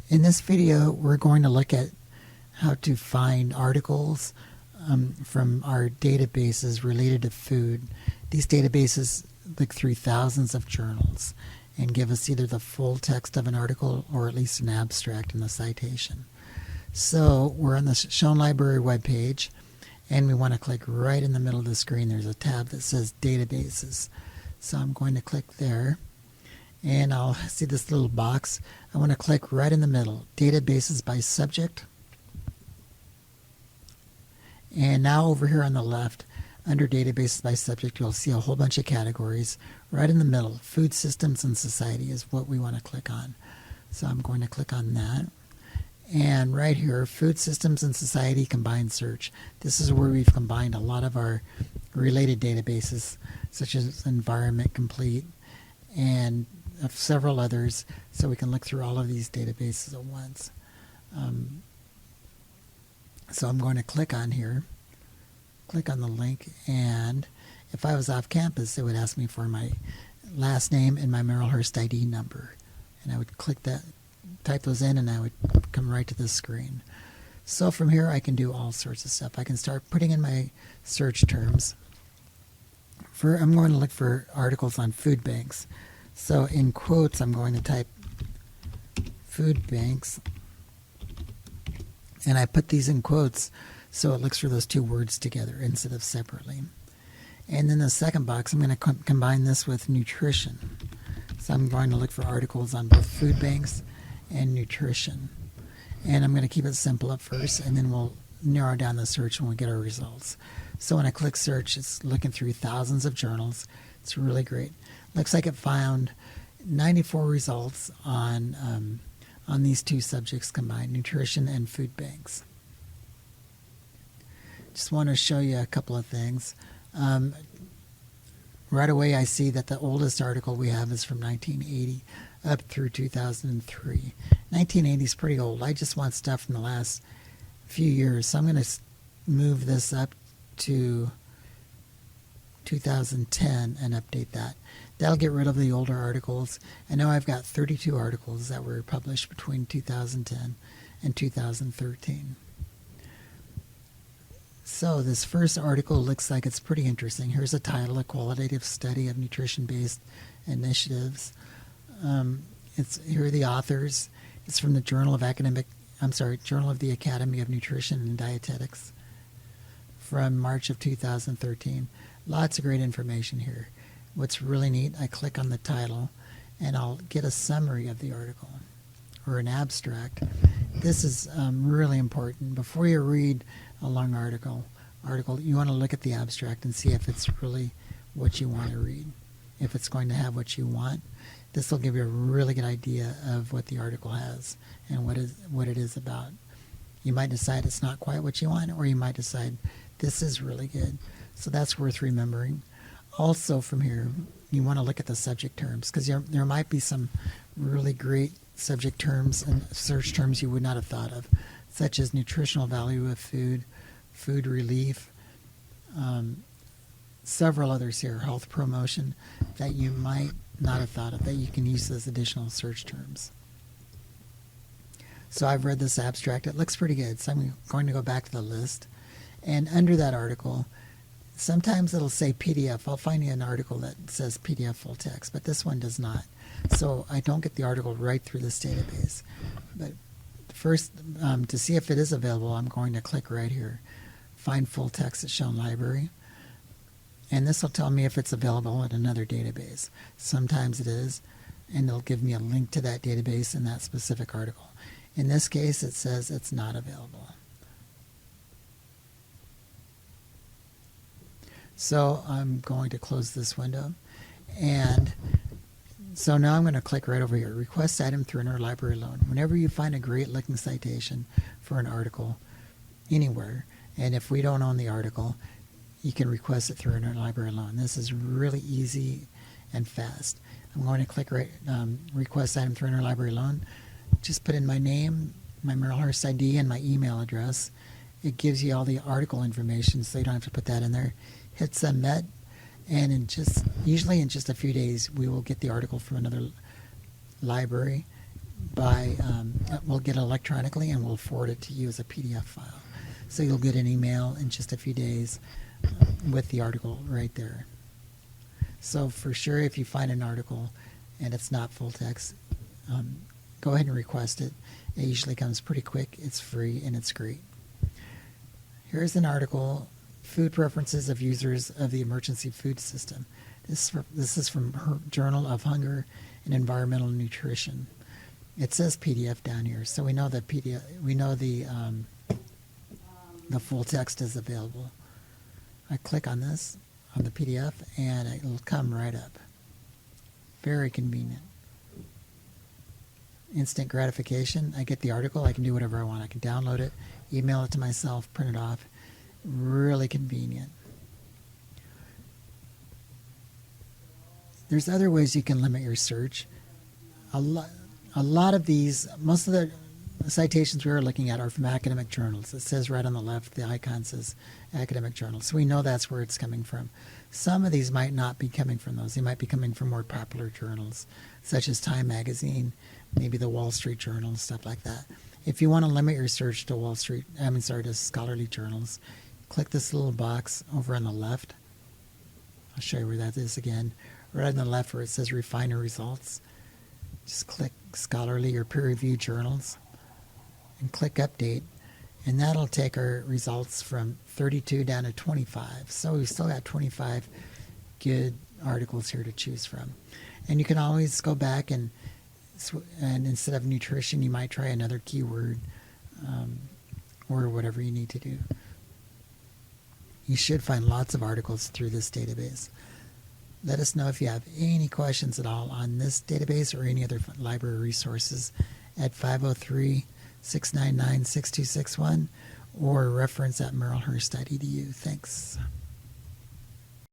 In this video, we're going to look at how to find articles from our databases related to food. These databases look through thousands of journals and give us either the full text of an article or at least an abstract in the citation. So we're on the Schoen Library webpage, and we want to click right in the middle of the screen. There's a tab that says Databases. So I'm going to click there, and I'll see this little box. I want to click right in the middle, Databases by Subject. And now over here on the left, under Databases by Subject, you'll see a whole bunch of categories. Right in the middle, Food Systems and Society is what we want to click on. So I'm going to click on that. And right here, Food Systems and Society Combined Search. This is where we've combined a lot of our related databases, such as Environment Complete and several others, so we can look through all of these databases at once. So I'm going to click on here, click on the link, and if I was off campus, it would ask me for my last name and my Merrillhurst ID number. And I would click that, type those in, and I would come right to this screen. So from here, I can do all sorts of stuff. I can start putting in my search terms. I'm going to look for articles on food banks. So in quotes, I'm going to type food banks, and I put these in quotes so it looks for those two words together instead of separately. And then the second box, I'm going to combine this with nutrition. So I'm going to look for articles on both food banks and nutrition. And I'm going to keep it simple at first, and then we'll narrow down the search when we get our results. So when I click search, it's looking through thousands of journals. It's really great. Looks like it found 94 results on these two subjects combined, nutrition and food banks. Just want to show you a couple of things. Right away, I see that the oldest article we have is from 1980 up through 2003. 1980 is pretty old. I just want stuff from the last few years. So I'm going to move this up to 2010 and update that. That'll get rid of the older articles. I know I've got 32 articles that were published between 2010 and 2013. So this first article looks like it's pretty interesting. Here's a title, A Qualitative Study of Nutrition-Based Initiatives. Here are the authors. It's from the Journal of the Academy of Nutrition and Dietetics from March of 2013. Lots of great information here. What's really neat, I click on the title and I'll get a summary of the article or an abstract. This is really important. Before you read a long article, you want to look at the abstract and see if it's really what you want to read. If it's going to have what you want, this will give you a really good idea of what the article has and what it is about. You might decide it's not quite what you want, or you might decide this is really good. So that's worth remembering. Also from here, you want to look at the subject terms, because there might be some really great subject terms and search terms you would not have thought of, such as nutritional value of food, food relief, several others here, health promotion, that you might not have thought of, that you can use as additional search terms. So I've read this abstract. It looks pretty good. So I'm going to go back to the list. And under that article, sometimes it'll say PDF. I'll find you an article that says PDF full text, but this one does not. So I don't get the article right through this database. But first, to see if it is available, I'm going to click right here, Find Full Text at Schoen Library. And this will tell me if it's available in another database. Sometimes it is, and it'll give me a link to that database and that specific article. In this case, it says it's not available. So I'm going to close this window. And so now I'm going to click right over here, Request Item through Interlibrary Loan. Whenever you find a great looking citation for an article anywhere, and if we don't own the article, you can request it through Interlibrary Loan. This is really easy and fast. I'm going to click Request Item through Interlibrary Loan. Just put in my name, my Merrillhurst ID, and my email address. It gives you all the article information, so you don't have to put that in there. Hit Submit, and usually in just a few days, we will get the article from another library we'll get it electronically and we'll forward it to you as a PDF file. So you'll get an email in just a few days with the article right there. So for sure, if you find an article and it's not full text, go ahead and request it. It usually comes pretty quick, it's free, and it's great. Here's an article, Food Preferences of Users of the Emergency Food System. This is from Journal of Hunger and Environmental Nutrition. It says PDF down here, so we know that the full text is available. I click on this, on the PDF, and it'll come right up. Very convenient. Instant gratification. I get the article, I can do whatever I want. I can download it, email it to myself, print it off. Really convenient. There's other ways you can limit your search. A lot of these, most of the citations we are looking at are from academic journals. It says right on the left, the icon says academic journals. So we know that's where it's coming from. Some of these might not be coming from those. They might be coming from more popular journals, such as Time Magazine, maybe the Wall Street Journal, stuff like that. If you want to limit your search to to scholarly journals, click this little box over on the left. I'll show you where that is again. Right on the left where it says Refiner Results. Just click scholarly or peer-reviewed journals and click Update. And that'll take our results from 32 down to 25. So we've still got 25 good articles here to choose from. And you can always go back and instead of nutrition, you might try another keyword or whatever you need to do. You should find lots of articles through this database. Let us know if you have any questions at all on this database or any other library resources at 503-699-6261 or reference at merrillhurst.edu. Thanks.